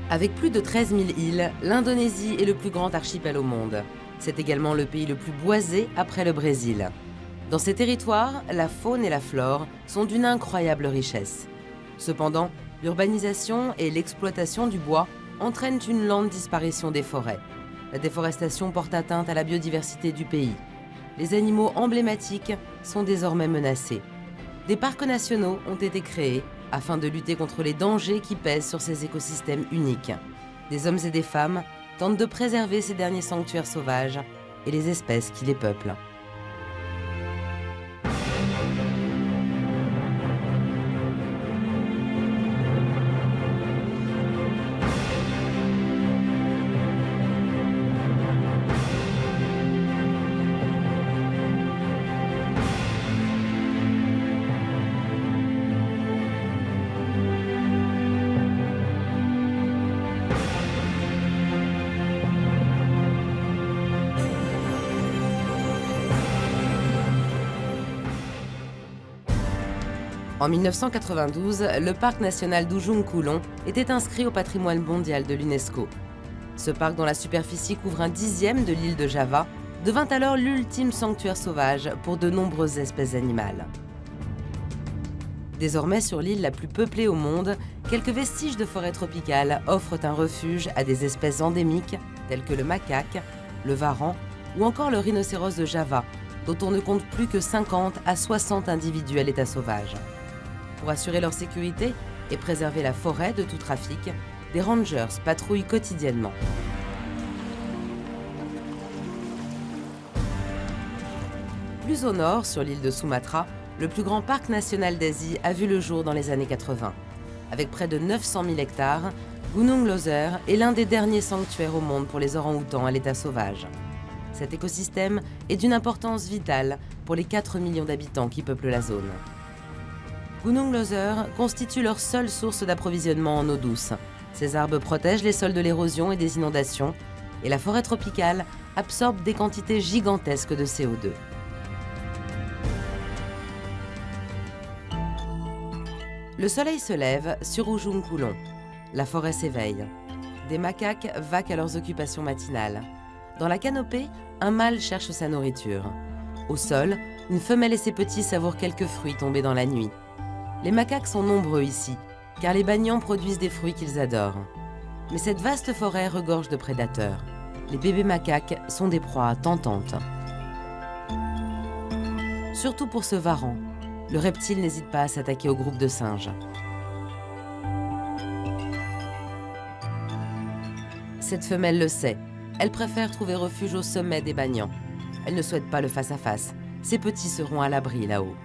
Avec plus de 13 000 îles, l'Indonésie est le plus grand archipel au monde. C'est également le pays le plus boisé après le Brésil. Dans ces territoires, la faune et la flore sont d'une incroyable richesse. Cependant, l'urbanisation et l'exploitation du bois entraînent une lente disparition des forêts. La déforestation porte atteinte à la biodiversité du pays. Les animaux emblématiques sont désormais menacés. Des parcs nationaux ont été créés afin de lutter contre les dangers qui pèsent sur ces écosystèmes uniques. Des hommes et des femmes tentent de préserver ces derniers sanctuaires sauvages et les espèces qui les peuplent. En 1992, le parc national d'Ujung Kulon était inscrit au patrimoine mondial de l'UNESCO. Ce parc, dont la superficie couvre un dixième de l'île de Java, devint alors l'ultime sanctuaire sauvage pour de nombreuses espèces animales. Désormais, sur l'île la plus peuplée au monde, quelques vestiges de forêt tropicale offrent un refuge à des espèces endémiques telles que le macaque, le varan ou encore le rhinocéros de Java, dont on ne compte plus que 50 à 60 individus à l'état sauvage. Pour assurer leur sécurité et préserver la forêt de tout trafic, des rangers patrouillent quotidiennement. Plus au nord, sur l'île de Sumatra, le plus grand parc national d'Asie a vu le jour dans les années 80. Avec près de 900 000 hectares, Gunung Leuser est l'un des derniers sanctuaires au monde pour les orang-outans à l'état sauvage. Cet écosystème est d'une importance vitale pour les 4 millions d'habitants qui peuplent la zone. Gunung Leuser constitue leur seule source d'approvisionnement en eau douce. Ces arbres protègent les sols de l'érosion et des inondations, et la forêt tropicale absorbe des quantités gigantesques de CO2. Le soleil se lève sur Ujung Kulon. La forêt s'éveille. Des macaques vaquent à leurs occupations matinales. Dans la canopée, un mâle cherche sa nourriture. Au sol, une femelle et ses petits savourent quelques fruits tombés dans la nuit. Les macaques sont nombreux ici, car les banians produisent des fruits qu'ils adorent. Mais cette vaste forêt regorge de prédateurs. Les bébés macaques sont des proies tentantes. Surtout pour ce varan, le reptile n'hésite pas à s'attaquer au groupe de singes. Cette femelle le sait. Elle préfère trouver refuge au sommet des banians. Elle ne souhaite pas le face-à-face. Ses petits seront à l'abri là-haut.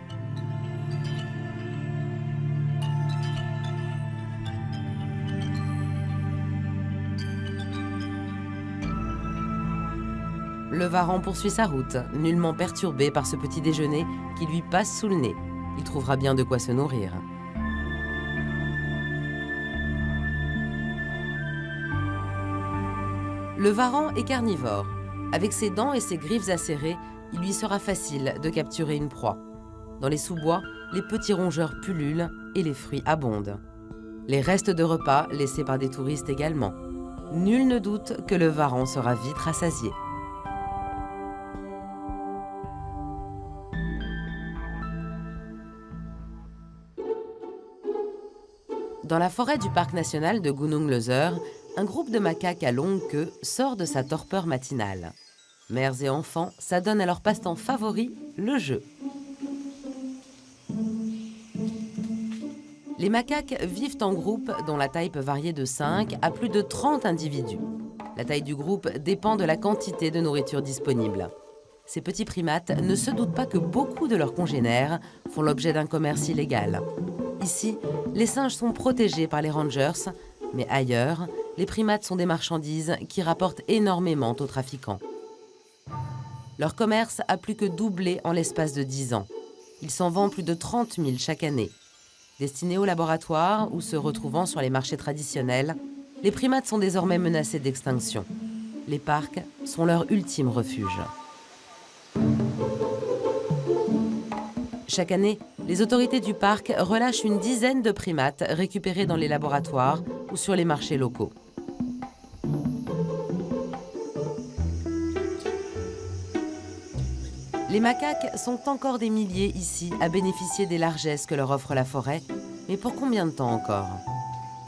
Le varan poursuit sa route, nullement perturbé par ce petit déjeuner qui lui passe sous le nez. Il trouvera bien de quoi se nourrir. Le varan est carnivore. Avec ses dents et ses griffes acérées, il lui sera facile de capturer une proie. Dans les sous-bois, les petits rongeurs pullulent et les fruits abondent. Les restes de repas laissés par des touristes également. Nul ne doute que le varan sera vite rassasié. Dans la forêt du parc national de Gunung Leuser, un groupe de macaques à longue queue sort de sa torpeur matinale. Mères et enfants s'adonnent à leur passe-temps favori, le jeu. Les macaques vivent en groupe dont la taille peut varier de 5 à plus de 30 individus. La taille du groupe dépend de la quantité de nourriture disponible. Ces petits primates ne se doutent pas que beaucoup de leurs congénères font l'objet d'un commerce illégal. Ici, les singes sont protégés par les rangers, mais ailleurs, les primates sont des marchandises qui rapportent énormément aux trafiquants. Leur commerce a plus que doublé en l'espace de 10 ans. Il s'en vend plus de 30 000 chaque année. Destinés aux laboratoires ou se retrouvant sur les marchés traditionnels, les primates sont désormais menacés d'extinction. Les parcs sont leur ultime refuge. Chaque année, les autorités du parc relâchent une dizaine de primates récupérés dans les laboratoires ou sur les marchés locaux. Les macaques sont encore des milliers ici à bénéficier des largesses que leur offre la forêt, mais pour combien de temps encore?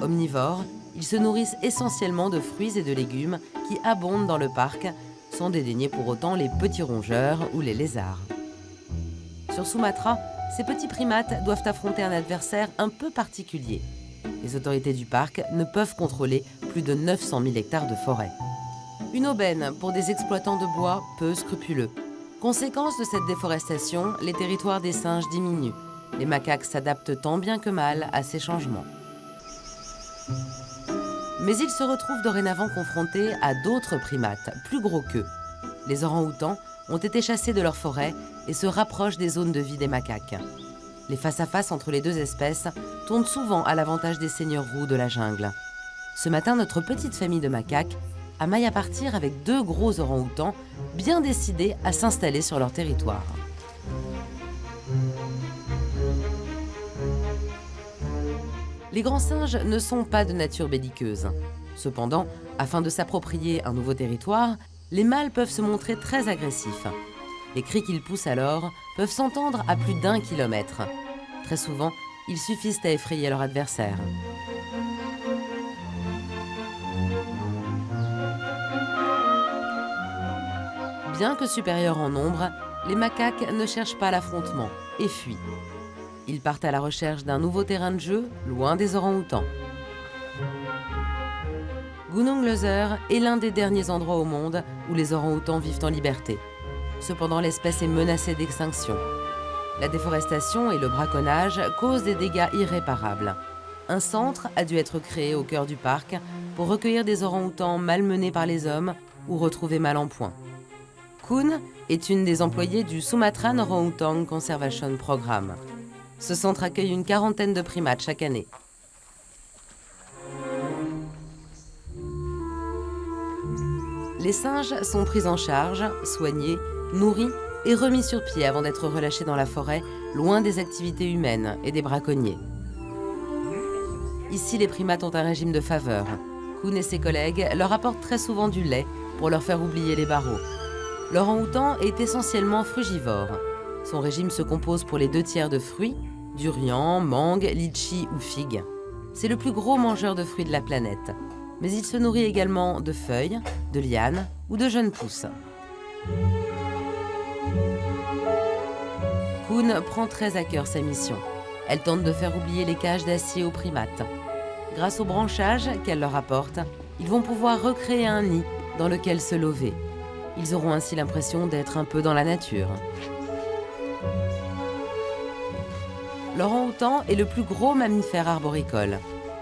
Omnivores, ils se nourrissent essentiellement de fruits et de légumes qui abondent dans le parc, sans dédaigner pour autant les petits rongeurs ou les lézards. Sur Sumatra, ces petits primates doivent affronter un adversaire un peu particulier. Les autorités du parc ne peuvent contrôler plus de 900 000 hectares de forêt. Une aubaine pour des exploitants de bois peu scrupuleux. Conséquence de cette déforestation, les territoires des singes diminuent. Les macaques s'adaptent tant bien que mal à ces changements. Mais ils se retrouvent dorénavant confrontés à d'autres primates, plus gros qu'eux. Les orang-outans ont été chassés de leur forêt et se rapprochent des zones de vie des macaques. Les face-à-face entre les deux espèces tournent souvent à l'avantage des seigneurs roux de la jungle. Ce matin, notre petite famille de macaques a maille à partir avec 2 gros orang-outans bien décidés à s'installer sur leur territoire. Les grands singes ne sont pas de nature belliqueuse. Cependant, afin de s'approprier un nouveau territoire, les mâles peuvent se montrer très agressifs. Les cris qu'ils poussent alors peuvent s'entendre à plus d'1 kilomètre. Très souvent, ils suffisent à effrayer leur adversaire. Bien que supérieurs en nombre, les macaques ne cherchent pas l'affrontement et fuient. Ils partent à la recherche d'un nouveau terrain de jeu, loin des orang-outans. Gunung Leuser est l'un des derniers endroits au monde où les orang-outans vivent en liberté. Cependant, l'espèce est menacée d'extinction. La déforestation et le braconnage causent des dégâts irréparables. Un centre a dû être créé au cœur du parc pour recueillir des orang-outans malmenés par les hommes ou retrouvés mal en point. Koen est une des employées du Sumatran Orang-Outang Conservation Programme. Ce centre accueille une 40aine de primates chaque année. Les singes sont pris en charge, soignés, nourris et remis sur pied avant d'être relâchés dans la forêt, loin des activités humaines et des braconniers. Ici, les primates ont un régime de faveur. Koen et ses collègues leur apportent très souvent du lait pour leur faire oublier les barreaux. L'orang-outan est essentiellement frugivore. Son régime se compose pour les 2/3 de fruits, durian, mangue, litchi ou figue. C'est le plus gros mangeur de fruits de la planète. Mais il se nourrit également de feuilles, de lianes ou de jeunes pousses. Koen prend très à cœur sa mission. Elle tente de faire oublier les cages d'acier aux primates. Grâce au branchage qu'elle leur apporte, ils vont pouvoir recréer un nid dans lequel se lever. Ils auront ainsi l'impression d'être un peu dans la nature. L'orang-outan est le plus gros mammifère arboricole.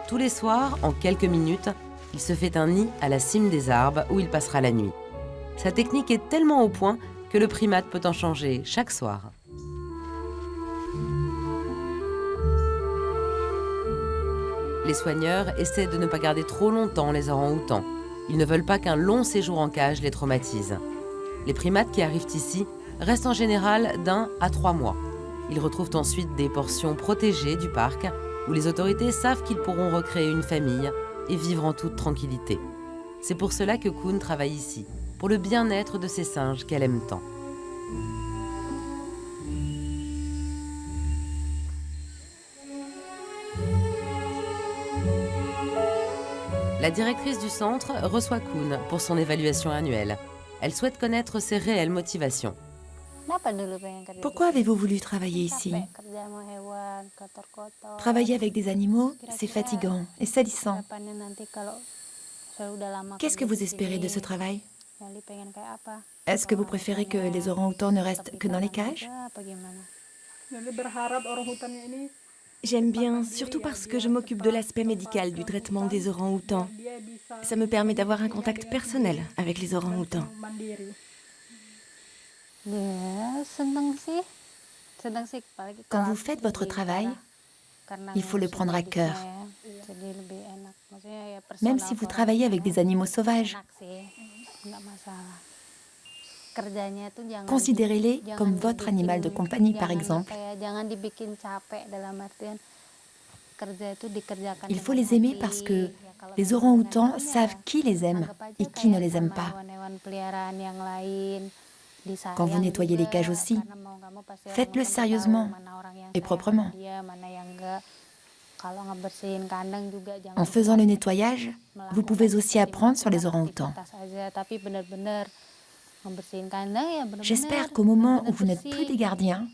Tous les soirs, en quelques minutes, il se fait un nid à la cime des arbres où il passera la nuit. Sa technique est tellement au point que le primate peut en changer chaque soir. Les soigneurs essaient de ne pas garder trop longtemps les orang-outans. Ils ne veulent pas qu'un long séjour en cage les traumatise. Les primates qui arrivent ici restent en général d'1 à 3 mois. Ils retrouvent ensuite des portions protégées du parc où les autorités savent qu'ils pourront recréer une famille et vivre en toute tranquillité. C'est pour cela que Koen travaille ici, pour le bien-être de ces singes qu'elle aime tant. La directrice du centre reçoit Koen pour son évaluation annuelle. Elle souhaite connaître ses réelles motivations. Pourquoi avez-vous voulu travailler ici? Travailler avec des animaux, c'est fatigant et salissant. Qu'est-ce que vous espérez de ce travail? Est-ce que vous préférez que les orang-outans ne restent que dans les cages? J'aime bien, surtout parce que je m'occupe de l'aspect médical du traitement des orang-outans. Ça me permet d'avoir un contact personnel avec les orang-outans. Quand vous faites votre travail, il faut le prendre à cœur. Même si vous travaillez avec des animaux sauvages, considérez-les comme votre animal de compagnie, par exemple. Il faut les aimer parce que les orang-outans savent qui les aime et qui ne les aime pas. Quand vous nettoyez les cages aussi, faites-le sérieusement et proprement. En faisant le nettoyage, vous pouvez aussi apprendre sur les orang-outans. J'espère qu'au moment où vous n'êtes plus des gardiens,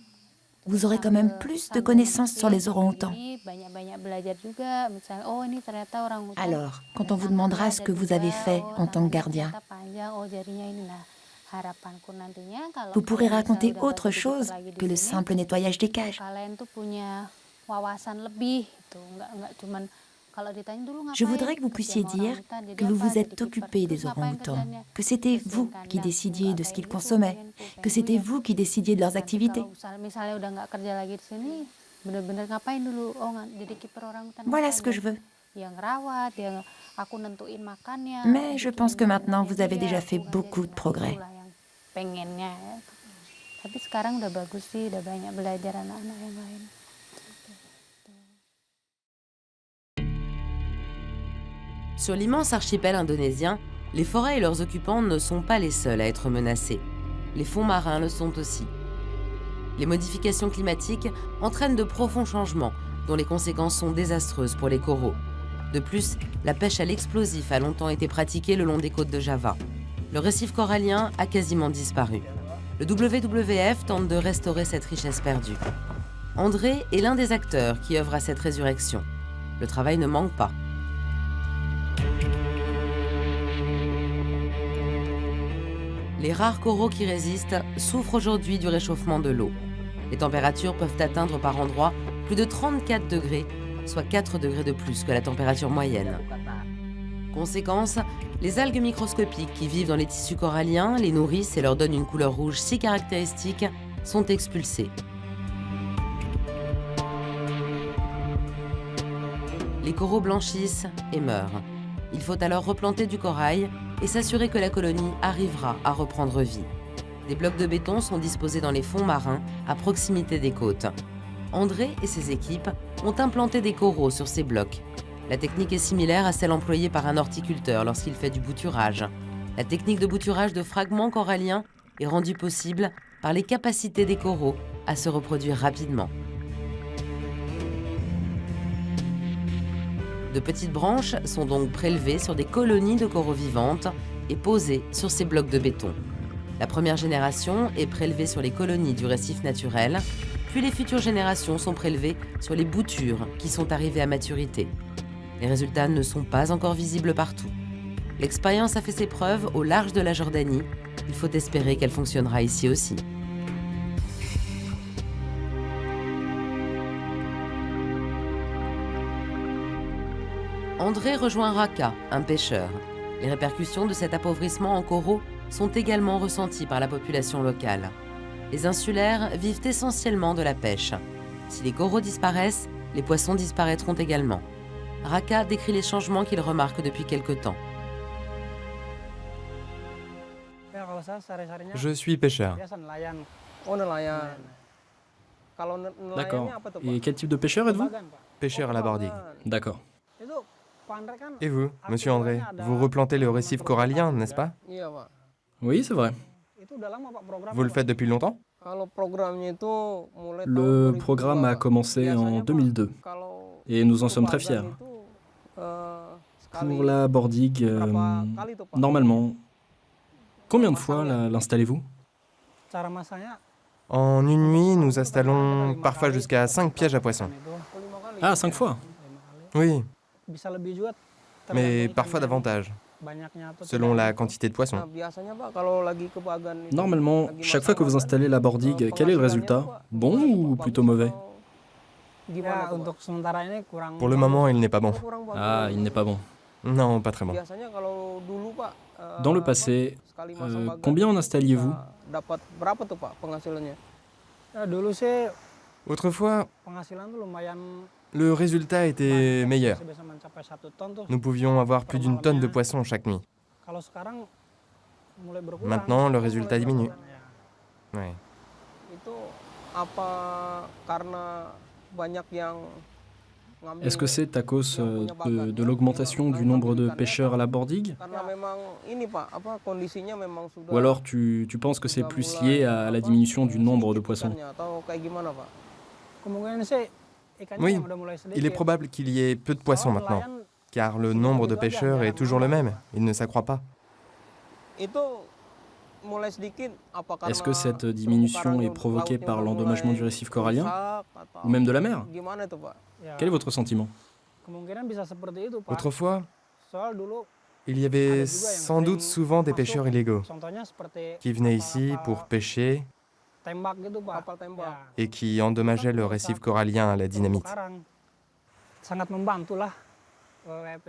vous aurez quand même plus de connaissances sur les orang-outans. Alors, quand on vous demandera ce que vous avez fait en tant que gardien, vous pourrez raconter autre chose que le simple nettoyage des cages. Je voudrais que vous puissiez dire que vous vous êtes occupé des orang-outans, que c'était vous qui décidiez de ce qu'ils consommaient, que c'était vous qui décidiez de leurs activités. Voilà ce que je veux. Mais je pense que maintenant, vous avez déjà fait beaucoup de progrès. Sur l'immense archipel indonésien, les forêts et leurs occupants ne sont pas les seuls à être menacés. Les fonds marins le sont aussi. Les modifications climatiques entraînent de profonds changements, dont les conséquences sont désastreuses pour les coraux. De plus, la pêche à l'explosif a longtemps été pratiquée le long des côtes de Java. Le récif corallien a quasiment disparu. Le WWF tente de restaurer cette richesse perdue. André est l'un des acteurs qui œuvre à cette résurrection. Le travail ne manque pas. Les rares coraux qui résistent souffrent aujourd'hui du réchauffement de l'eau. Les températures peuvent atteindre par endroits plus de 34 degrés, soit 4 degrés de plus que la température moyenne. Conséquence, les algues microscopiques qui vivent dans les tissus coralliens, les nourrissent et leur donnent une couleur rouge si caractéristique, sont expulsées. Les coraux blanchissent et meurent. Il faut alors replanter du corail et s'assurer que la colonie arrivera à reprendre vie. Des blocs de béton sont disposés dans les fonds marins à proximité des côtes. André et ses équipes ont implanté des coraux sur ces blocs. La technique est similaire à celle employée par un horticulteur lorsqu'il fait du bouturage. La technique de bouturage de fragments coralliens est rendue possible par les capacités des coraux à se reproduire rapidement. De petites branches sont donc prélevées sur des colonies de coraux vivantes et posées sur ces blocs de béton. La première génération est prélevée sur les colonies du récif naturel, puis les futures générations sont prélevées sur les boutures qui sont arrivées à maturité. Les résultats ne sont pas encore visibles partout. L'expérience a fait ses preuves au large de la Jordanie. Il faut espérer qu'elle fonctionnera ici aussi. André rejoint Raka, un pêcheur. Les répercussions de cet appauvrissement en coraux sont également ressenties par la population locale. Les insulaires vivent essentiellement de la pêche. Si les coraux disparaissent, les poissons disparaîtront également. Raka décrit les changements qu'il remarque depuis quelque temps. Je suis pêcheur. D'accord. Et quel type de pêcheur êtes-vous? Pêcheur à la bardigue. D'accord. Et vous, monsieur André, vous replantez le récif corallien, n'est-ce pas? Oui, c'est vrai. Vous le faites depuis longtemps? Le programme a commencé en 2002 et nous en sommes très fiers. Pour la bordigue, normalement, combien de fois l'installez-vous? En une nuit, nous installons parfois jusqu'à 5 pièges à poissons. Ah, 5 fois? Oui, mais parfois davantage, selon la quantité de poissons. Normalement, chaque fois que vous installez la bordigue, quel est le résultat? Bon ou plutôt mauvais? Pour le moment, il n'est pas bon. Ah, il n'est pas bon. Non, pas très bon. Dans le passé, combien en installiez-vous? Autrefois, le résultat était meilleur. Nous pouvions avoir plus d'une tonne de poissons chaque nuit. Maintenant, le résultat diminue. Ouais. Est-ce que c'est à cause de l'augmentation du nombre de pêcheurs à la bordille? Ou alors tu penses que c'est plus lié à la diminution du nombre de poissons? Oui, il est probable qu'il y ait peu de poissons maintenant, car le nombre de pêcheurs est toujours le même, il ne s'accroît pas. Est-ce que cette diminution est provoquée par l'endommagement du récif corallien ou même de la mer? Quel est votre sentiment? Autrefois, il y avait sans doute souvent des pêcheurs illégaux qui venaient ici pour pêcher et qui endommageaient le récif corallien à la dynamite.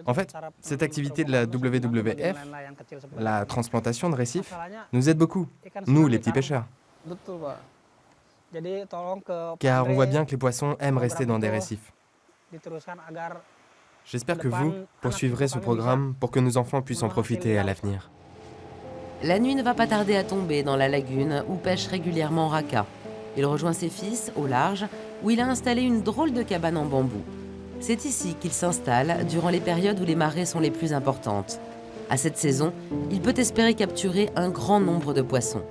En fait, cette activité de la WWF, la transplantation de récifs, nous aide beaucoup, nous les petits pêcheurs. Car on voit bien que les poissons aiment rester dans des récifs. J'espère que vous poursuivrez ce programme pour que nos enfants puissent en profiter à l'avenir. La nuit ne va pas tarder à tomber dans la lagune où pêche régulièrement Raka. Il rejoint ses fils au large où il a installé une drôle de cabane en bambou. C'est ici qu'il s'installe durant les périodes où les marées sont les plus importantes. À cette saison, il peut espérer capturer un grand nombre de poissons.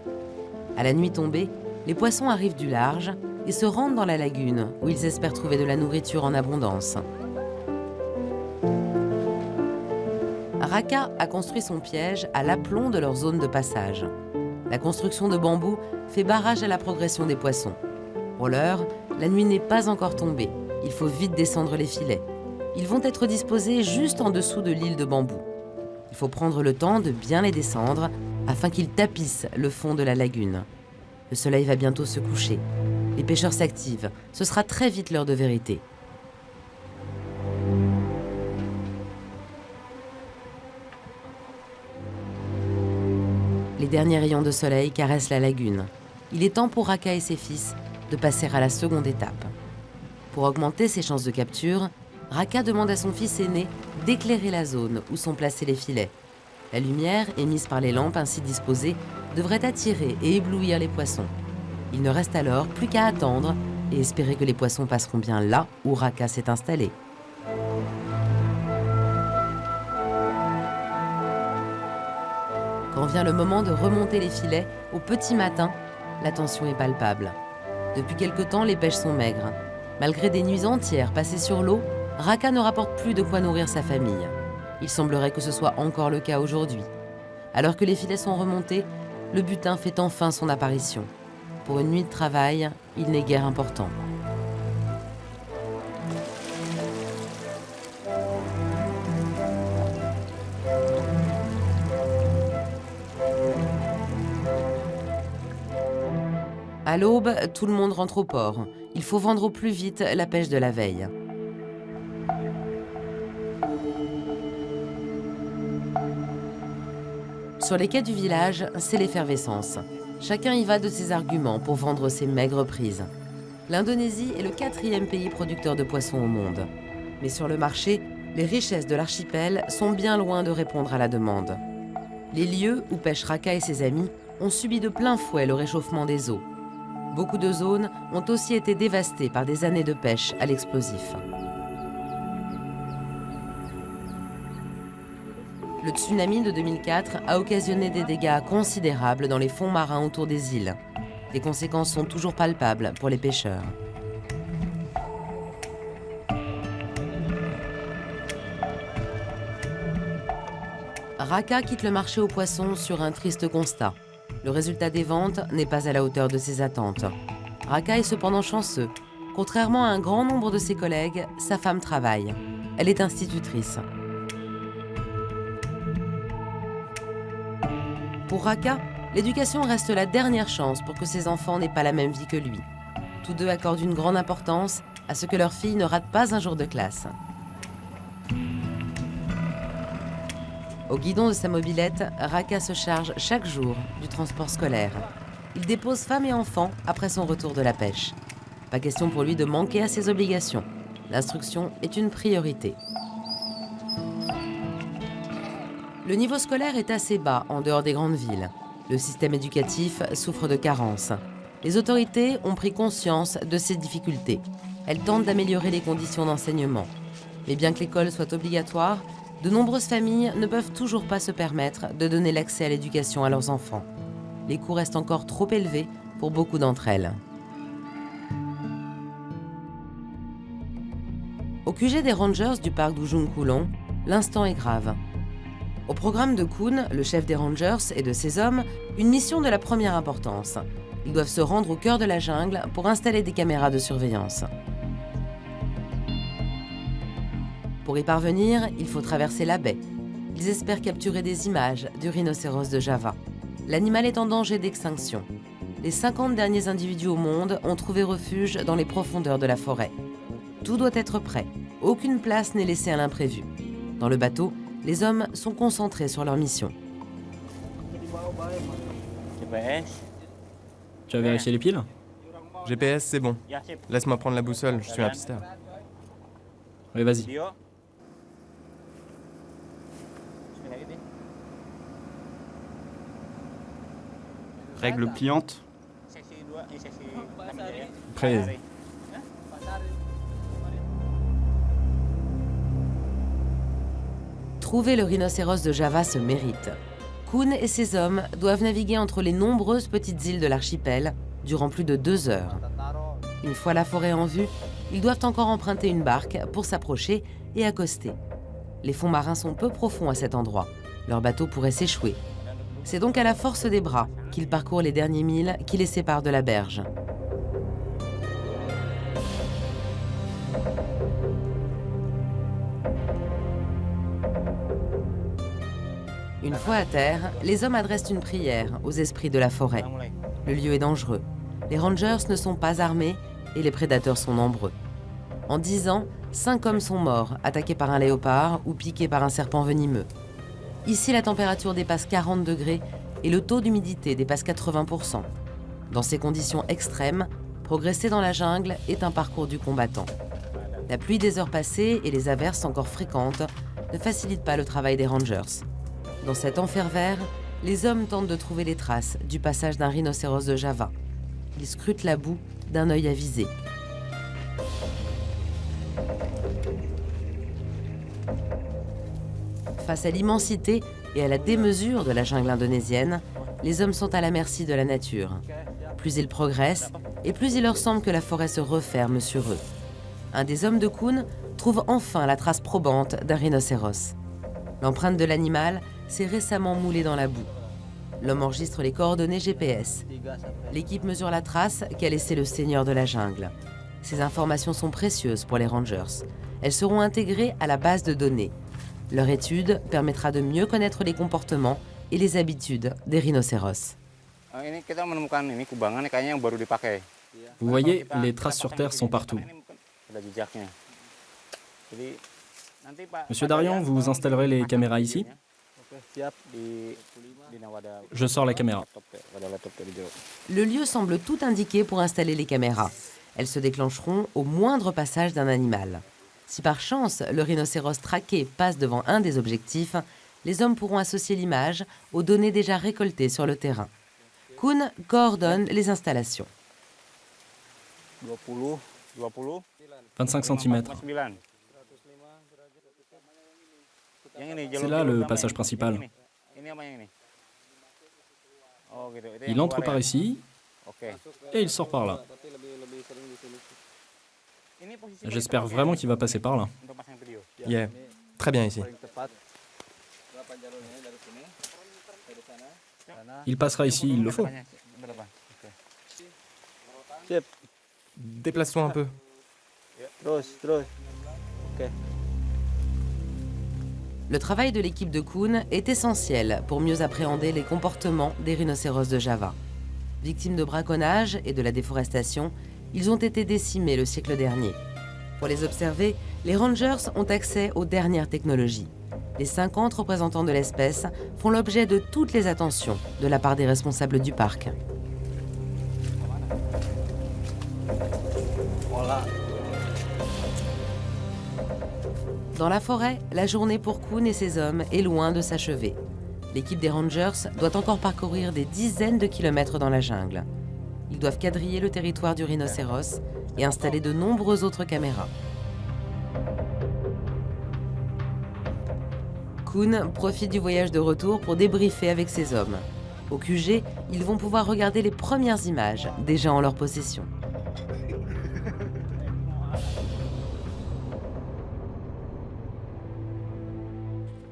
À la nuit tombée, les poissons arrivent du large et se rendent dans la lagune où ils espèrent trouver de la nourriture en abondance. Raka a construit son piège à l'aplomb de leur zone de passage. La construction de bambou fait barrage à la progression des poissons. Pour l'heure, la nuit n'est pas encore tombée. Il faut vite descendre les filets. Ils vont être disposés juste en dessous de l'île de bambou. Il faut prendre le temps de bien les descendre afin qu'ils tapissent le fond de la lagune. Le soleil va bientôt se coucher. Les pêcheurs s'activent. Ce sera très vite l'heure de vérité. Les derniers rayons de soleil caressent la lagune. Il est temps pour Raka et ses fils de passer à la seconde étape. Pour augmenter ses chances de capture, Raka demande à son fils aîné d'éclairer la zone où sont placés les filets. La lumière émise par les lampes ainsi disposées devrait attirer et éblouir les poissons. Il ne reste alors plus qu'à attendre et espérer que les poissons passeront bien là où Raka s'est installé. Quand vient le moment de remonter les filets, au petit matin, la tension est palpable. Depuis quelque temps, les pêches sont maigres. Malgré des nuits entières passées sur l'eau, Raka ne rapporte plus de quoi nourrir sa famille. Il semblerait que ce soit encore le cas aujourd'hui. Alors que les filets sont remontés, le butin fait enfin son apparition. Pour une nuit de travail, il n'est guère important. À l'aube, tout le monde rentre au port. Il faut vendre au plus vite la pêche de la veille. Sur les quais du village, c'est l'effervescence. Chacun y va de ses arguments pour vendre ses maigres prises. L'Indonésie est le 4e pays producteur de poissons au monde. Mais sur le marché, les richesses de l'archipel sont bien loin de répondre à la demande. Les lieux où pêchent Raka et ses amis ont subi de plein fouet le réchauffement des eaux. Beaucoup de zones ont aussi été dévastées par des années de pêche à l'explosif. Le tsunami de 2004 a occasionné des dégâts considérables dans les fonds marins autour des îles. Les conséquences sont toujours palpables pour les pêcheurs. Raka quitte le marché aux poissons sur un triste constat. Le résultat des ventes n'est pas à la hauteur de ses attentes. Raka est cependant chanceux. Contrairement à un grand nombre de ses collègues, sa femme travaille. Elle est institutrice. Pour Raka, l'éducation reste la dernière chance pour que ses enfants n'aient pas la même vie que lui. Tous deux accordent une grande importance à ce que leur fille ne rate pas un jour de classe. Au guidon de sa mobilette, Raka se charge chaque jour du transport scolaire. Il dépose femme et enfants après son retour de la pêche. Pas question pour lui de manquer à ses obligations. L'instruction est une priorité. Le niveau scolaire est assez bas en dehors des grandes villes. Le système éducatif souffre de carences. Les autorités ont pris conscience de ces difficultés. Elle tente d'améliorer les conditions d'enseignement. Mais bien que l'école soit obligatoire, de nombreuses familles ne peuvent toujours pas se permettre de donner l'accès à l'éducation à leurs enfants. Les coûts restent encore trop élevés pour beaucoup d'entre elles. Au QG des Rangers du parc d'Ujung Kulon, l'instant est grave. Au programme de Kun, le chef des Rangers, et de ses hommes, une mission de la première importance. Ils doivent se rendre au cœur de la jungle pour installer des caméras de surveillance. Pour y parvenir, il faut traverser la baie. Ils espèrent capturer des images du rhinocéros de Java. L'animal est en danger d'extinction. Les 50 derniers individus au monde ont trouvé refuge dans les profondeurs de la forêt. Tout doit être prêt. Aucune place n'est laissée à l'imprévu. Dans le bateau, les hommes sont concentrés sur leur mission. Tu as vérifié les piles? GPS, c'est bon. Laisse-moi prendre la boussole, je suis un pisteur. Oui, vas-y. Règle pliante. Prêt. Trouver le rhinocéros de Java se mérite. Kun et ses hommes doivent naviguer entre les nombreuses petites îles de l'archipel durant plus de 2 heures. Une fois la forêt en vue, ils doivent encore emprunter une barque pour s'approcher et accoster. Les fonds marins sont peu profonds à cet endroit. Leur bateau pourrait s'échouer. C'est donc à la force des bras qu'ils parcourent les derniers milles qui les séparent de la berge. Une fois à terre, les hommes adressent une prière aux esprits de la forêt. Le lieu est dangereux. Les Rangers ne sont pas armés et les prédateurs sont nombreux. En 10 ans, 5 hommes sont morts, attaqués par un léopard ou piqués par un serpent venimeux. Ici, la température dépasse 40 degrés et le taux d'humidité dépasse 80%. Dans ces conditions extrêmes, progresser dans la jungle est un parcours du combattant. La pluie des heures passées et les averses encore fréquentes ne facilitent pas le travail des Rangers. Dans cet enfer vert, les hommes tentent de trouver les traces du passage d'un rhinocéros de Java. Ils scrutent la boue d'un œil avisé. Face à l'immensité et à la démesure de la jungle indonésienne, les hommes sont à la merci de la nature. Plus ils progressent, et plus il leur semble que la forêt se referme sur eux. Un des hommes de Kun trouve enfin la trace probante d'un rhinocéros. L'empreinte de l'animal s'est récemment moulée dans la boue. L'homme enregistre les coordonnées GPS. L'équipe mesure la trace qu'a laissée le seigneur de la jungle. Ces informations sont précieuses pour les Rangers. Elles seront intégrées à la base de données. Leur étude permettra de mieux connaître les comportements et les habitudes des rhinocéros. Vous voyez, les traces sur Terre sont partout. Monsieur Darian, vous installerez les caméras ici? Je sors la caméra. Le lieu semble tout indiqué pour installer les caméras. Elles se déclencheront au moindre passage d'un animal. Si par chance, le rhinocéros traqué passe devant un des objectifs, les hommes pourront associer l'image aux données déjà récoltées sur le terrain. Kun coordonne les installations. 25 cm. C'est là le passage principal. Il entre par ici et il sort par là. J'espère vraiment qu'il va passer par là. Yeah, très bien ici. Il passera ici, il le faut. Déplace-toi un peu. Le travail de l'équipe de Kun est essentiel pour mieux appréhender les comportements des rhinocéros de Java. Victimes de braconnage et de la déforestation, ils ont été décimés le siècle dernier. Pour les observer, les Rangers ont accès aux dernières technologies. Les 50 représentants de l'espèce font l'objet de toutes les attentions de la part des responsables du parc. Dans la forêt, la journée pour Kun et ses hommes est loin de s'achever. L'équipe des Rangers doit encore parcourir des dizaines de kilomètres dans la jungle. Ils doivent quadriller le territoire du rhinocéros et installé de nombreuses autres caméras. Koen profite du voyage de retour pour débriefer avec ses hommes. Au QG, ils vont pouvoir regarder les premières images déjà en leur possession.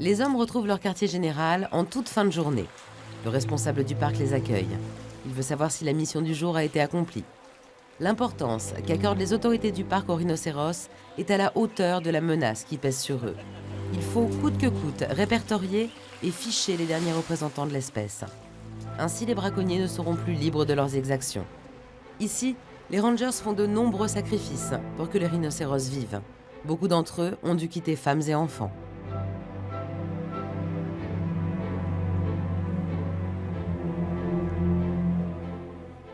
Les hommes retrouvent leur quartier général en toute fin de journée. Le responsable du parc les accueille. Il veut savoir si la mission du jour a été accomplie. L'importance qu'accordent les autorités du parc aux rhinocéros est à la hauteur de la menace qui pèse sur eux. Il faut coûte que coûte répertorier et ficher les derniers représentants de l'espèce. Ainsi, les braconniers ne seront plus libres de leurs exactions. Ici, les rangers font de nombreux sacrifices pour que les rhinocéros vivent. Beaucoup d'entre eux ont dû quitter femmes et enfants.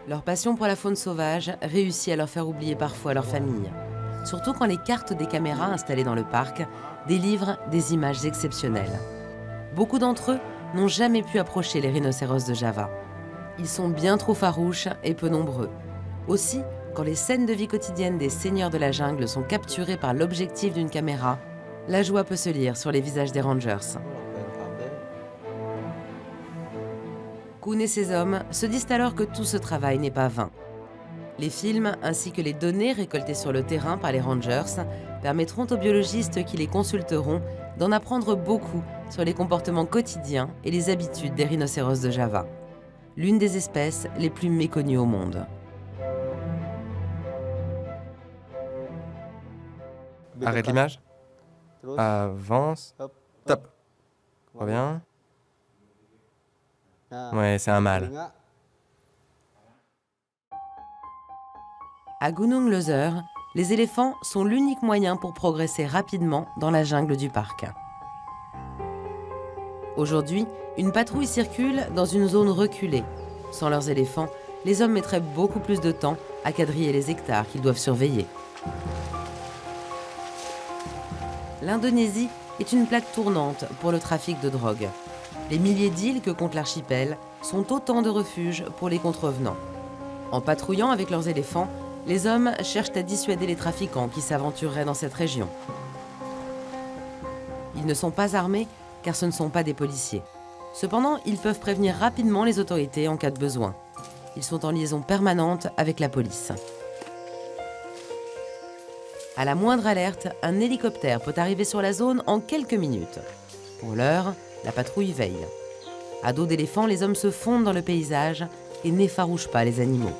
Leur passion pour la faune sauvage réussit à leur faire oublier parfois leur famille. Surtout quand les cartes des caméras installées dans le parc délivrent des images exceptionnelles. Beaucoup d'entre eux n'ont jamais pu approcher les rhinocéros de Java. Ils sont bien trop farouches et peu nombreux. Aussi, quand les scènes de vie quotidienne des seigneurs de la jungle sont capturées par l'objectif d'une caméra, la joie peut se lire sur les visages des rangers. Koen et ses hommes se disent alors que tout ce travail n'est pas vain. Les films ainsi que les données récoltées sur le terrain par les rangers permettront aux biologistes qui les consulteront d'en apprendre beaucoup sur les comportements quotidiens et les habitudes des rhinocéros de Java, l'une des espèces les plus méconnues au monde. Arrête l'image. Avance. Top. Reviens. Ouais, c'est un mâle. À Gunung Leuser, les éléphants sont l'unique moyen pour progresser rapidement dans la jungle du parc. Aujourd'hui, une patrouille circule dans une zone reculée. Sans leurs éléphants, les hommes mettraient beaucoup plus de temps à quadriller les hectares qu'ils doivent surveiller. L'Indonésie est une plaque tournante pour le trafic de drogue. Les milliers d'îles que compte l'archipel sont autant de refuges pour les contrevenants. En patrouillant avec leurs éléphants, les hommes cherchent à dissuader les trafiquants qui s'aventureraient dans cette région. Ils ne sont pas armés car ce ne sont pas des policiers. Cependant, ils peuvent prévenir rapidement les autorités en cas de besoin. Ils sont en liaison permanente avec la police. À la moindre alerte, un hélicoptère peut arriver sur la zone en quelques minutes. Pour l'heure, la patrouille veille. À dos d'éléphant, les hommes se fondent dans le paysage et n'effarouchent pas les animaux.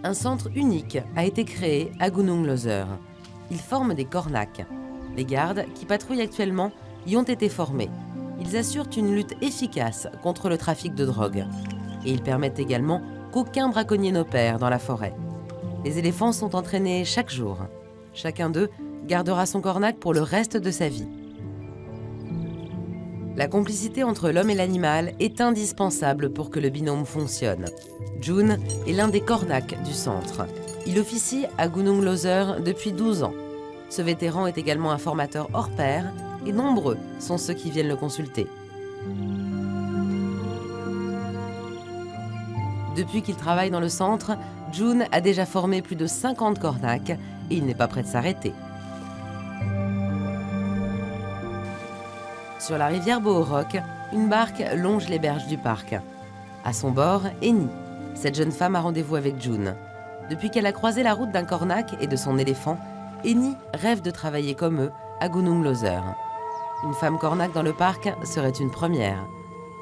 Un centre unique a été créé à Gunung Leuser. Il forme des cornacs. Les gardes qui patrouillent actuellement y ont été formés. Ils assurent une lutte efficace contre le trafic de drogue. Et ils permettent également qu'aucun braconnier n'opère dans la forêt. Les éléphants sont entraînés chaque jour. Chacun d'eux gardera son cornac pour le reste de sa vie. La complicité entre l'homme et l'animal est indispensable pour que le binôme fonctionne. Jun est l'un des cornacs du centre. Il officie à Gunung Leuser depuis 12 ans. Ce vétéran est également un formateur hors pair et nombreux sont ceux qui viennent le consulter. Depuis qu'il travaille dans le centre, Jun a déjà formé plus de 50 cornacs et il n'est pas prêt de s'arrêter. Sur la rivière Bohorok, une barque longe les berges du parc. À son bord, Eni. Cette jeune femme a rendez-vous avec Jun. Depuis qu'elle a croisé la route d'un cornac et de son éléphant, Eni rêve de travailler comme eux à Gunung Leuser. Une femme cornac dans le parc serait une première.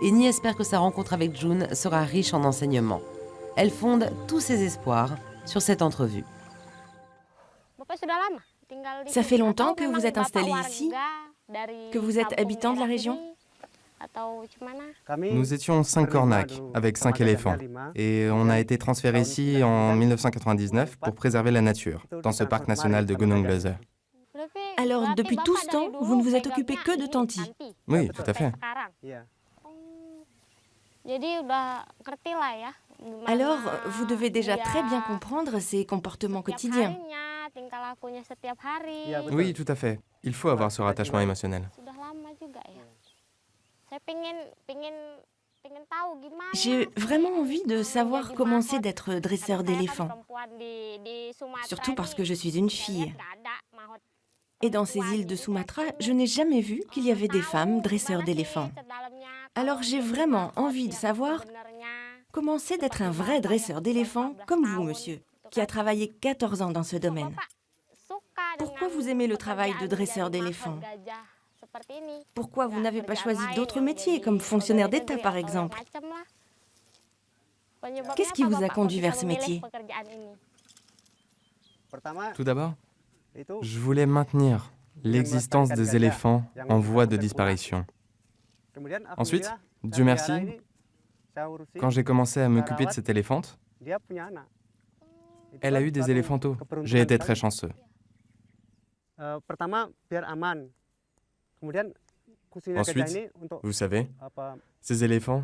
Eni espère que sa rencontre avec Jun sera riche en enseignements. Elle fonde tous ses espoirs sur cette entrevue. Ça fait longtemps que vous êtes installé ici? Que vous êtes habitant de la région? Nous étions 5 cornacs, avec 5 éléphants. Et on a été transférés ici en 1999 pour préserver la nature, dans ce parc national de Gunung Leuser. Alors, depuis tout ce temps, vous ne vous êtes occupé que de Tanti? Oui, tout à fait. Alors, vous devez déjà très bien comprendre ses comportements quotidiens. Oui, tout à fait. Il faut avoir ce rattachement émotionnel. J'ai vraiment envie de savoir comment c'est d'être dresseur d'éléphants, surtout parce que je suis une fille. Et dans ces îles de Sumatra, je n'ai jamais vu qu'il y avait des femmes dresseurs d'éléphants. Alors j'ai vraiment envie de savoir comment c'est d'être un vrai dresseur d'éléphants comme vous, monsieur, qui a travaillé 14 ans dans ce domaine. Pourquoi vous aimez le travail de dresseur d'éléphants? Pourquoi vous n'avez pas choisi d'autres métiers, comme fonctionnaire d'État par exemple? Qu'est-ce qui vous a conduit vers ce métier? Tout d'abord, je voulais maintenir l'existence des éléphants en voie de disparition. Ensuite, Dieu merci, quand j'ai commencé à m'occuper de cette éléphante, elle a eu des éléphantos. J'ai été très chanceux. Ensuite, vous savez, ces éléphants,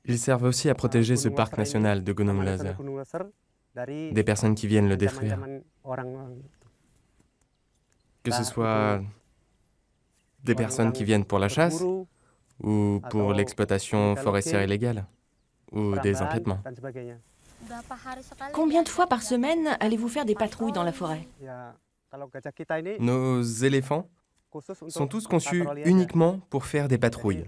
ils servent aussi à protéger ce parc national de Gunung Leuser des personnes qui viennent le détruire. Que ce soit des personnes qui viennent pour la chasse ou pour l'exploitation forestière illégale ou des empiètements. Combien de fois par semaine allez-vous faire des patrouilles dans la forêt? Nos éléphants sont tous conçus uniquement pour faire des patrouilles.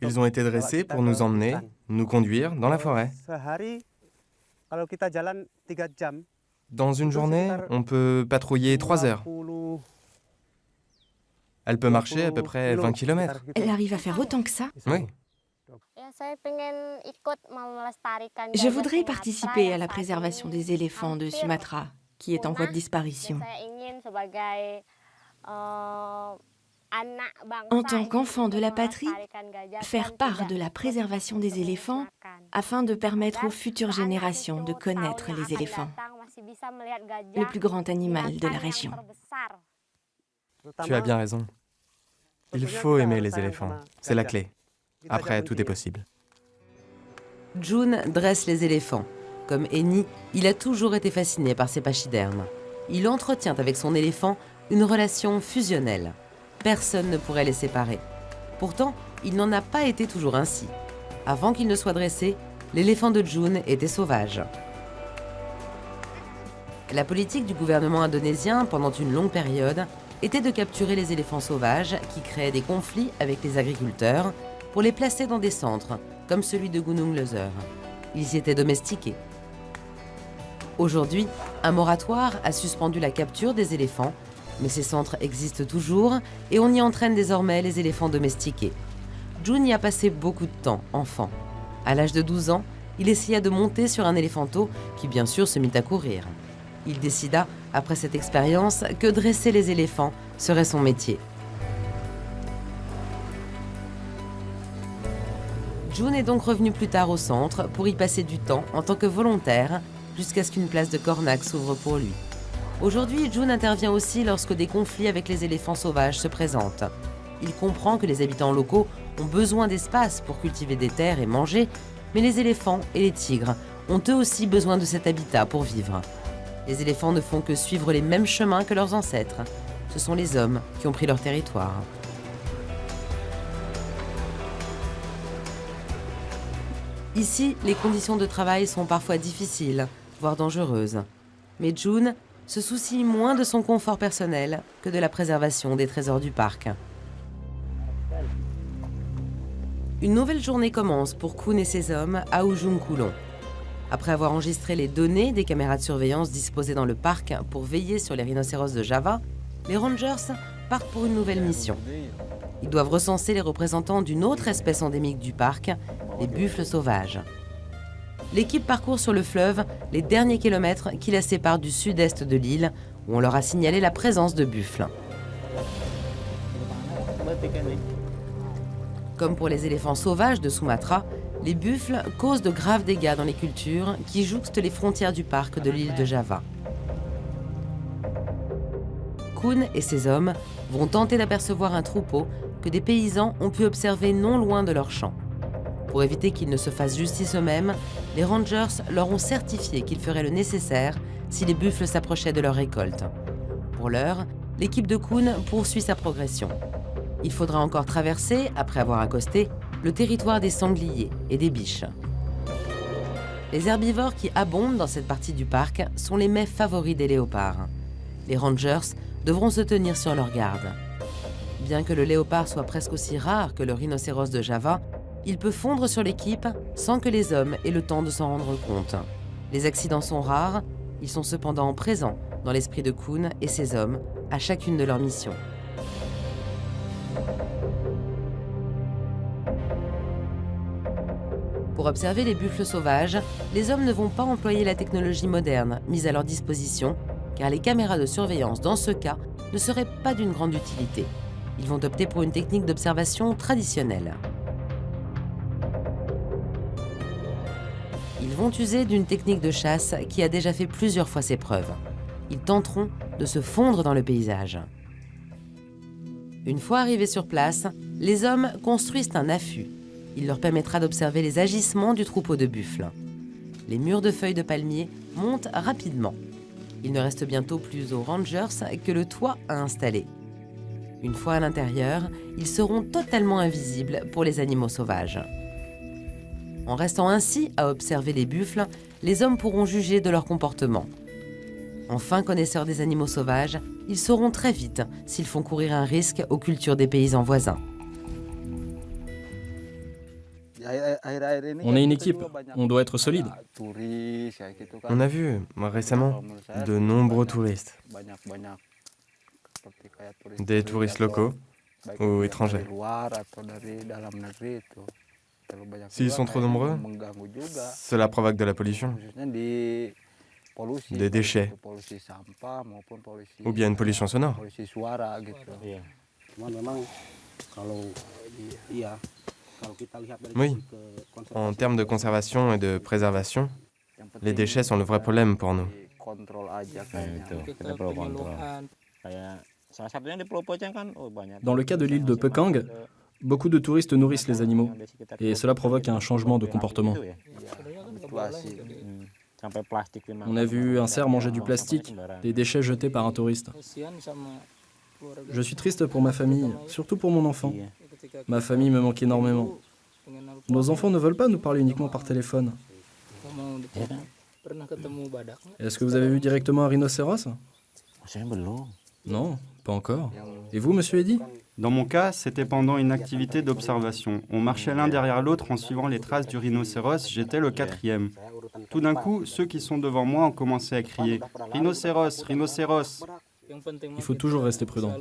Ils ont été dressés pour nous emmener, nous conduire dans la forêt. Dans une journée, on peut patrouiller 3 heures. Elle peut marcher à peu près 20 km. Elle arrive à faire autant que ça? Oui. Je voudrais participer à la préservation des éléphants de Sumatra, qui est en voie de disparition. En tant qu'enfant de la patrie, faire part de la préservation des éléphants afin de permettre aux futures générations de connaître les éléphants, le plus grand animal de la région. Tu as bien raison. Il faut aimer les éléphants. C'est la clé. Après, tout est possible. Jun dresse les éléphants. Comme Eni, il a toujours été fasciné par ces pachydermes. Il entretient avec son éléphant une relation fusionnelle. Personne ne pourrait les séparer. Pourtant, il n'en a pas été toujours ainsi. Avant qu'il ne soit dressé, l'éléphant de Jun était sauvage. La politique du gouvernement indonésien, pendant une longue période, était de capturer les éléphants sauvages qui créaient des conflits avec les agriculteurs pour les placer dans des centres, comme celui de Gunung Leuser. Ils y étaient domestiqués. Aujourd'hui, un moratoire a suspendu la capture des éléphants, mais ces centres existent toujours et on y entraîne désormais les éléphants domestiqués. Jun y a passé beaucoup de temps, enfant. À l'âge de 12 ans, il essaya de monter sur un éléphanteau qui bien sûr se mit à courir. Il décida, après cette expérience, que dresser les éléphants serait son métier. Jun est donc revenu plus tard au centre pour y passer du temps en tant que volontaire, jusqu'à ce qu'une place de cornac s'ouvre pour lui. Aujourd'hui, Jun intervient aussi lorsque des conflits avec les éléphants sauvages se présentent. Il comprend que les habitants locaux ont besoin d'espace pour cultiver des terres et manger, mais les éléphants et les tigres ont eux aussi besoin de cet habitat pour vivre. Les éléphants ne font que suivre les mêmes chemins que leurs ancêtres. Ce sont les hommes qui ont pris leur territoire. Ici, les conditions de travail sont parfois difficiles, voire dangereuses. Mais Jun se soucie moins de son confort personnel que de la préservation des trésors du parc. Une nouvelle journée commence pour Kun et ses hommes à Ujung Kulon. Après avoir enregistré les données des caméras de surveillance disposées dans le parc pour veiller sur les rhinocéros de Java, les rangers partent pour une nouvelle mission. Ils doivent recenser les représentants d'une autre espèce endémique du parc, les buffles sauvages. L'équipe parcourt sur le fleuve les derniers kilomètres qui la séparent du sud-est de l'île, où on leur a signalé la présence de buffles. Comme pour les éléphants sauvages de Sumatra, les buffles causent de graves dégâts dans les cultures qui jouxtent les frontières du parc de l'île de Java. Kun et ses hommes vont tenter d'apercevoir un troupeau que des paysans ont pu observer non loin de leur champ. Pour éviter qu'ils ne se fassent justice eux-mêmes, les rangers leur ont certifié qu'ils feraient le nécessaire si les buffles s'approchaient de leur récolte. Pour l'heure, l'équipe de Kuhn poursuit sa progression. Il faudra encore traverser, après avoir accosté, le territoire des sangliers et des biches. Les herbivores qui abondent dans cette partie du parc sont les mets favoris des léopards. Les rangers devront se tenir sur leur garde. Bien que le léopard soit presque aussi rare que le rhinocéros de Java, il peut fondre sur l'équipe sans que les hommes aient le temps de s'en rendre compte. Les accidents sont rares, ils sont cependant présents dans l'esprit de Kuhn et ses hommes à chacune de leurs missions. Pour observer les buffles sauvages, les hommes ne vont pas employer la technologie moderne mise à leur disposition, car les caméras de surveillance dans ce cas ne seraient pas d'une grande utilité. Ils vont opter pour une technique d'observation traditionnelle. Ils vont user d'une technique de chasse qui a déjà fait plusieurs fois ses preuves. Ils tenteront de se fondre dans le paysage. Une fois arrivés sur place, les hommes construisent un affût. Il leur permettra d'observer les agissements du troupeau de buffles. Les murs de feuilles de palmier montent rapidement. Il ne reste bientôt plus aux rangers que le toit à installer. Une fois à l'intérieur, ils seront totalement invisibles pour les animaux sauvages. En restant ainsi à observer les buffles, les hommes pourront juger de leur comportement. En fin connaisseurs des animaux sauvages, ils sauront très vite s'ils font courir un risque aux cultures des paysans voisins. On est une équipe, on doit être solide. On a vu récemment de nombreux touristes, des touristes locaux ou étrangers. S'ils sont trop nombreux, cela provoque de la pollution, des déchets, ou bien une pollution sonore. Oui, en termes de conservation et de préservation, les déchets sont le vrai problème pour nous. Dans le cas de l'île de Pekang, beaucoup de touristes nourrissent les animaux et cela provoque un changement de comportement. On a vu un cerf manger du plastique, des déchets jetés par un touriste. Je suis triste pour ma famille, surtout pour mon enfant. Ma famille me manque énormément. Nos enfants ne veulent pas nous parler uniquement par téléphone. Est-ce que vous avez vu directement un rhinocéros? Non, pas encore. Et vous, monsieur Eddy? Dans mon cas, c'était pendant une activité d'observation. On marchait l'un derrière l'autre en suivant les traces du rhinocéros, j'étais le 4e. Tout d'un coup, ceux qui sont devant moi ont commencé à crier « Rhinocéros, rhinocéros !» Il faut toujours rester prudent.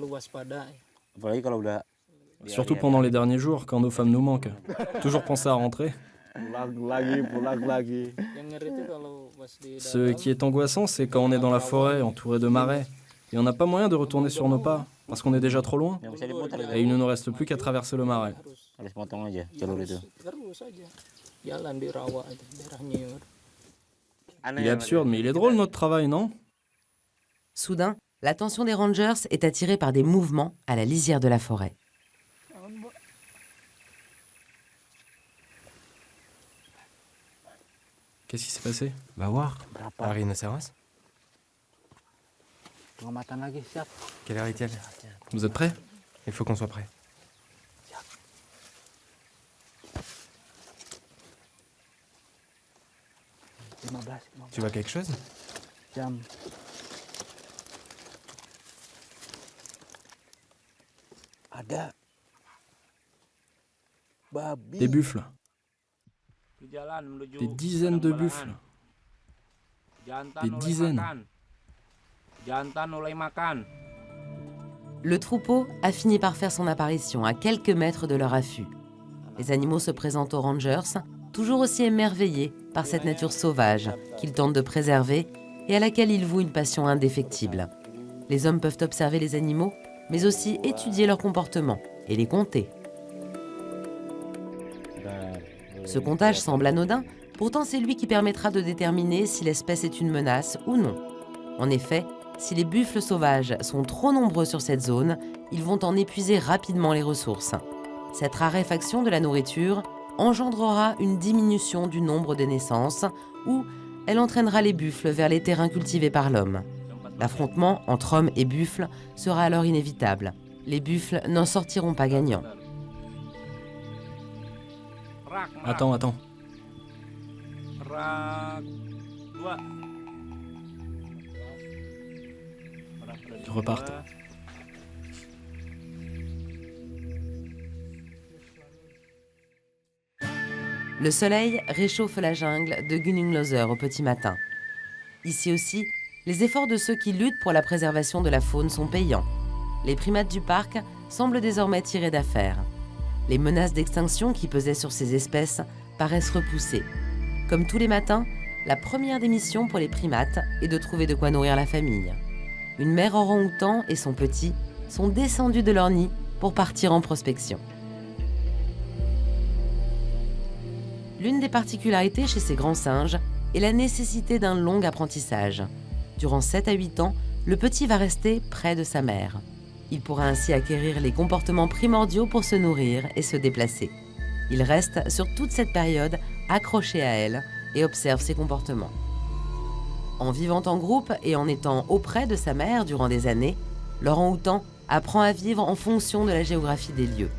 Surtout pendant les derniers jours, quand nos femmes nous manquent. Toujours penser à rentrer. Ce qui est angoissant, c'est quand on est dans la forêt, entouré de marais, et on n'a pas moyen de retourner sur nos pas, parce qu'on est déjà trop loin, et il ne nous reste plus qu'à traverser le marais. Il est absurde, mais il est drôle notre travail, non? Soudain, l'attention des rangers est attirée par des mouvements à la lisière de la forêt. Qu'est-ce qui s'est passé? Va voir. Un rhinocéros? Quelle heure est-il? Vous êtes prêts? Il faut qu'on soit prêt. Tu vois quelque chose? Des buffles. Des dizaines de buffles. Des dizaines. Le troupeau a fini par faire son apparition à quelques mètres de leur affût. Les animaux se présentent aux rangers, toujours aussi émerveillés par cette nature sauvage qu'ils tentent de préserver et à laquelle ils vouent une passion indéfectible. Les hommes peuvent observer les animaux, mais aussi étudier leur comportement et les compter. Ce comptage semble anodin, pourtant c'est lui qui permettra de déterminer si l'espèce est une menace ou non. En effet, si les buffles sauvages sont trop nombreux sur cette zone, ils vont en épuiser rapidement les ressources. Cette raréfaction de la nourriture engendrera une diminution du nombre des naissances ou elle entraînera les buffles vers les terrains cultivés par l'homme. L'affrontement entre hommes et buffles sera alors inévitable. Les buffles n'en sortiront pas gagnants. Attends. Ils repartent. Le soleil réchauffe la jungle de Gunungloser au petit matin. Ici aussi, les efforts de ceux qui luttent pour la préservation de la faune sont payants. Les primates du parc semblent désormais tirés d'affaire. Les menaces d'extinction qui pesaient sur ces espèces paraissent repoussées. Comme tous les matins, la première des missions pour les primates est de trouver de quoi nourrir la famille. Une mère orang-outan et son petit sont descendus de leur nid pour partir en prospection. L'une des particularités chez ces grands singes est la nécessité d'un long apprentissage. Durant 7 à 8 ans, le petit va rester près de sa mère. Il pourra ainsi acquérir les comportements primordiaux pour se nourrir et se déplacer. Il reste sur toute cette période accroché à elle et observe ses comportements. En vivant en groupe et en étant auprès de sa mère durant des années, l'orang-outan apprend à vivre en fonction de la géographie des lieux.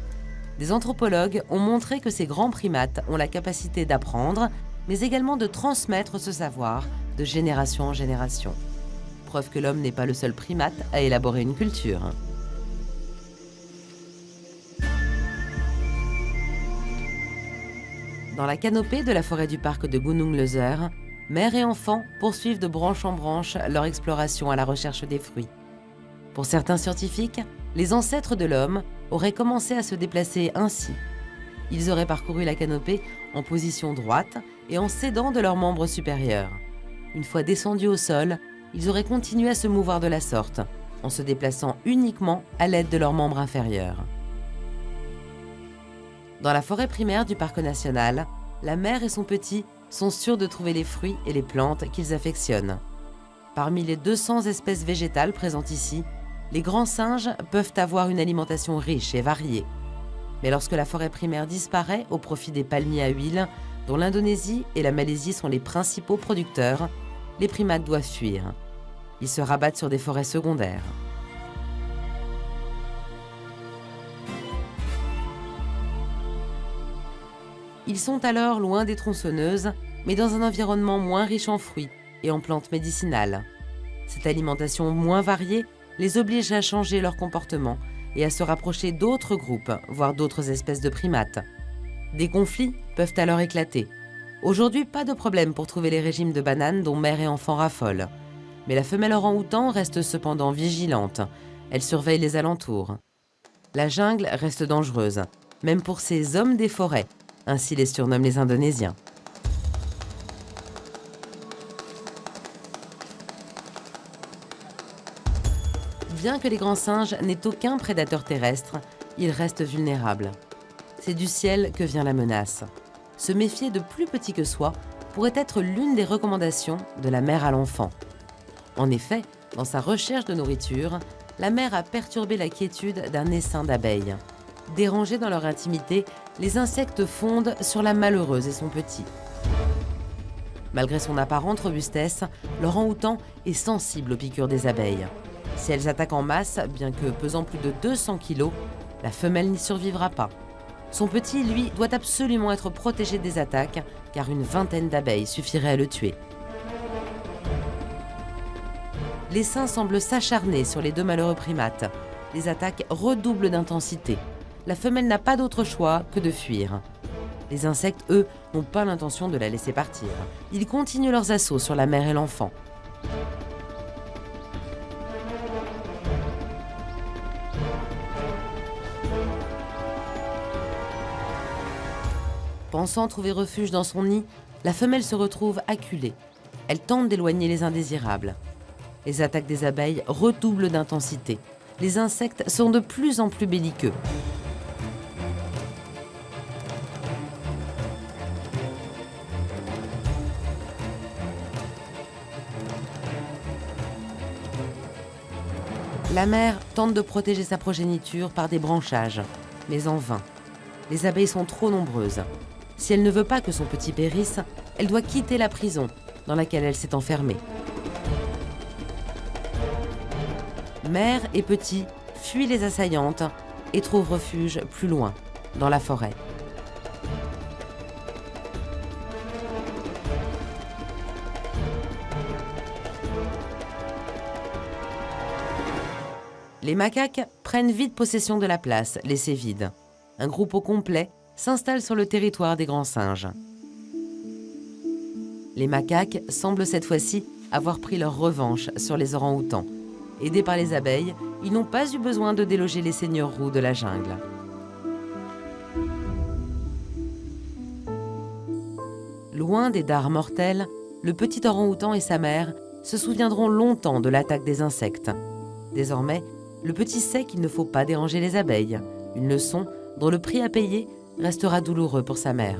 Des anthropologues ont montré que ces grands primates ont la capacité d'apprendre, mais également de transmettre ce savoir de génération en génération. Preuve que l'homme n'est pas le seul primate à élaborer une culture. Dans la canopée de la forêt du parc de Gunungloser, mère et enfant poursuivent de branche en branche leur exploration à la recherche des fruits. Pour certains scientifiques, les ancêtres de l'homme auraient commencé à se déplacer ainsi. Ils auraient parcouru la canopée en position droite et en s'aidant de leurs membres supérieurs. Une fois descendus au sol, ils auraient continué à se mouvoir de la sorte, en se déplaçant uniquement à l'aide de leurs membres inférieurs. Dans la forêt primaire du parc national, la mère et son petit sont sûrs de trouver les fruits et les plantes qu'ils affectionnent. Parmi les 200 espèces végétales présentes ici, les grands singes peuvent avoir une alimentation riche et variée. Mais lorsque la forêt primaire disparaît au profit des palmiers à huile, dont l'Indonésie et la Malaisie sont les principaux producteurs, les primates doivent fuir. Ils se rabattent sur des forêts secondaires. Ils sont alors loin des tronçonneuses, mais dans un environnement moins riche en fruits et en plantes médicinales. Cette alimentation moins variée les oblige à changer leur comportement et à se rapprocher d'autres groupes, voire d'autres espèces de primates. Des conflits peuvent alors éclater. Aujourd'hui, pas de problème pour trouver les régimes de bananes dont mère et enfant raffolent. Mais la femelle orang-outan reste cependant vigilante. Elle surveille les alentours. La jungle reste dangereuse, même pour ces hommes des forêts, ainsi les surnomment les Indonésiens. Bien que les grands singes n'aient aucun prédateur terrestre, ils restent vulnérables. C'est du ciel que vient la menace. Se méfier de plus petits que soi pourrait être l'une des recommandations de la mère à l'enfant. En effet, dans sa recherche de nourriture, la mère a perturbé la quiétude d'un essaim d'abeilles. Dérangés dans leur intimité, les insectes fondent sur la malheureuse et son petit. Malgré son apparente robustesse, l'orang-outan est sensible aux piqûres des abeilles. Si elles attaquent en masse, bien que pesant plus de 200 kg, la femelle n'y survivra pas. Son petit, lui, doit absolument être protégé des attaques, car une vingtaine d'abeilles suffirait à le tuer. L'essaim semble s'acharner sur les deux malheureux primates. Les attaques redoublent d'intensité. La femelle n'a pas d'autre choix que de fuir. Les insectes, eux, n'ont pas l'intention de la laisser partir. Ils continuent leurs assauts sur la mère et l'enfant. Pensant trouver refuge dans son nid, la femelle se retrouve acculée. Elle tente d'éloigner les indésirables. Les attaques des abeilles redoublent d'intensité. Les insectes sont de plus en plus belliqueux. La mère tente de protéger sa progéniture par des branchages, mais en vain. Les abeilles sont trop nombreuses. Si elle ne veut pas que son petit périsse, elle doit quitter la prison dans laquelle elle s'est enfermée. Mère et petits fuient les assaillantes et trouvent refuge plus loin, dans la forêt. Les macaques prennent vite possession de la place, laissée vide. Un groupe au complet s'installe sur le territoire des grands singes. Les macaques semblent cette fois-ci avoir pris leur revanche sur les orang-outans. Aidés par les abeilles, ils n'ont pas eu besoin de déloger les seigneurs roux de la jungle. Loin des dards mortels, le petit orang-outan et sa mère se souviendront longtemps de l'attaque des insectes. Désormais, le petit sait qu'il ne faut pas déranger les abeilles, une leçon dont le prix à payer restera douloureux pour sa mère.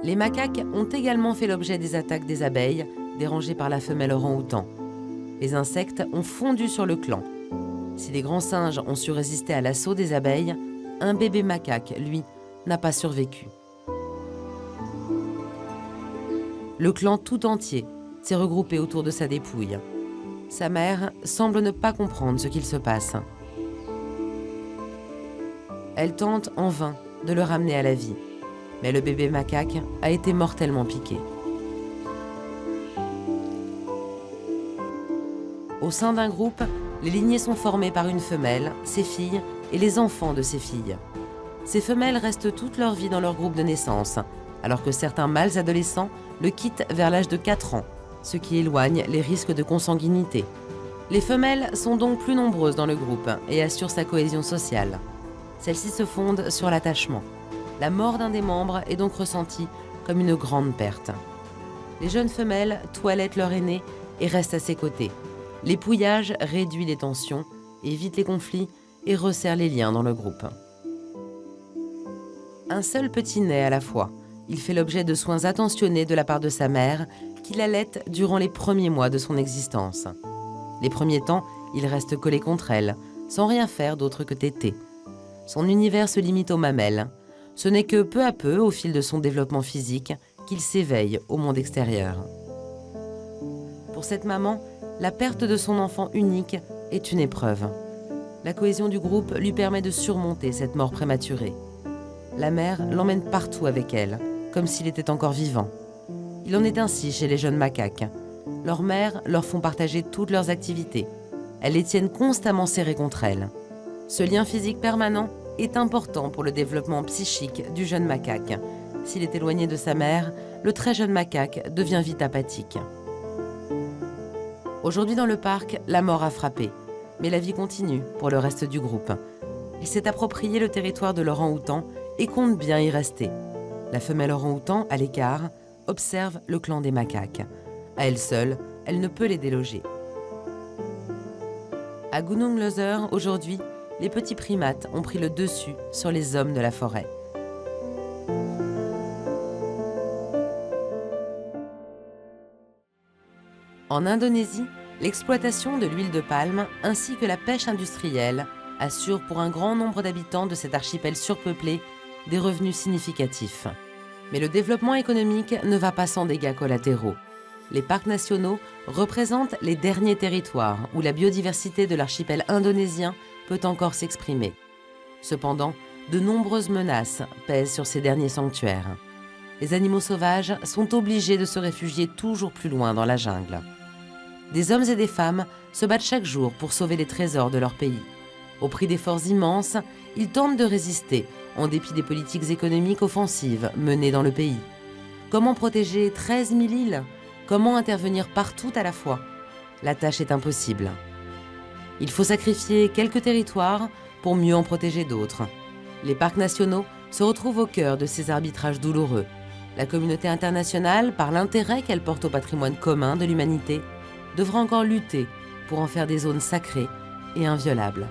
Les macaques ont également fait l'objet des attaques des abeilles, dérangées par la femelle orang-outan. Les insectes ont fondu sur le clan. Si les grands singes ont su résister à l'assaut des abeilles, un bébé macaque, lui, n'a pas survécu. Le clan tout entier s'est regroupé autour de sa dépouille. Sa mère semble ne pas comprendre ce qu'il se passe. Elle tente en vain de le ramener à la vie, mais le bébé macaque a été mortellement piqué. Au sein d'un groupe, les lignées sont formées par une femelle, ses filles et les enfants de ses filles. Ces femelles restent toute leur vie dans leur groupe de naissance, alors que certains mâles adolescents le quittent vers l'âge de 4 ans, ce qui éloigne les risques de consanguinité. Les femelles sont donc plus nombreuses dans le groupe et assurent sa cohésion sociale. Celle-ci se fonde sur l'attachement. La mort d'un des membres est donc ressentie comme une grande perte. Les jeunes femelles toilettent leur aîné et restent à ses côtés. L'épouillage réduit les tensions, évite les conflits et resserre les liens dans le groupe. Un seul petit naît à la fois. Il fait l'objet de soins attentionnés de la part de sa mère, qui l'allaite durant les premiers mois de son existence. Les premiers temps, il reste collé contre elle, sans rien faire d'autre que téter. Son univers se limite aux mamelles. Ce n'est que peu à peu, au fil de son développement physique, qu'il s'éveille au monde extérieur. Pour cette maman, la perte de son enfant unique est une épreuve. La cohésion du groupe lui permet de surmonter cette mort prématurée. La mère l'emmène partout avec elle, comme s'il était encore vivant. Il en est ainsi chez les jeunes macaques. Leurs mères leur font partager toutes leurs activités. Elles les tiennent constamment serrées contre elles. Ce lien physique permanent est important pour le développement psychique du jeune macaque. S'il est éloigné de sa mère, le très jeune macaque devient vite apathique. Aujourd'hui dans le parc, la mort a frappé, mais la vie continue pour le reste du groupe. Il s'est approprié le territoire de l'orang-outan et compte bien y rester. La femelle orang-outan, à l'écart, observe le clan des macaques. À elle seule, elle ne peut les déloger. À Gunung Leuser, aujourd'hui, les petits primates ont pris le dessus sur les hommes de la forêt. En Indonésie, l'exploitation de l'huile de palme ainsi que la pêche industrielle assurent pour un grand nombre d'habitants de cet archipel surpeuplé des revenus significatifs. Mais le développement économique ne va pas sans dégâts collatéraux. Les parcs nationaux représentent les derniers territoires où la biodiversité de l'archipel indonésien peut encore s'exprimer. Cependant, de nombreuses menaces pèsent sur ces derniers sanctuaires. Les animaux sauvages sont obligés de se réfugier toujours plus loin dans la jungle. Des hommes et des femmes se battent chaque jour pour sauver les trésors de leur pays. Au prix d'efforts immenses, ils tentent de résister, en dépit des politiques économiques offensives menées dans le pays. Comment protéger 13 000 îles ? Comment intervenir partout à la fois ? La tâche est impossible. Il faut sacrifier quelques territoires pour mieux en protéger d'autres. Les parcs nationaux se retrouvent au cœur de ces arbitrages douloureux. La communauté internationale, par l'intérêt qu'elle porte au patrimoine commun de l'humanité, devra encore lutter pour en faire des zones sacrées et inviolables.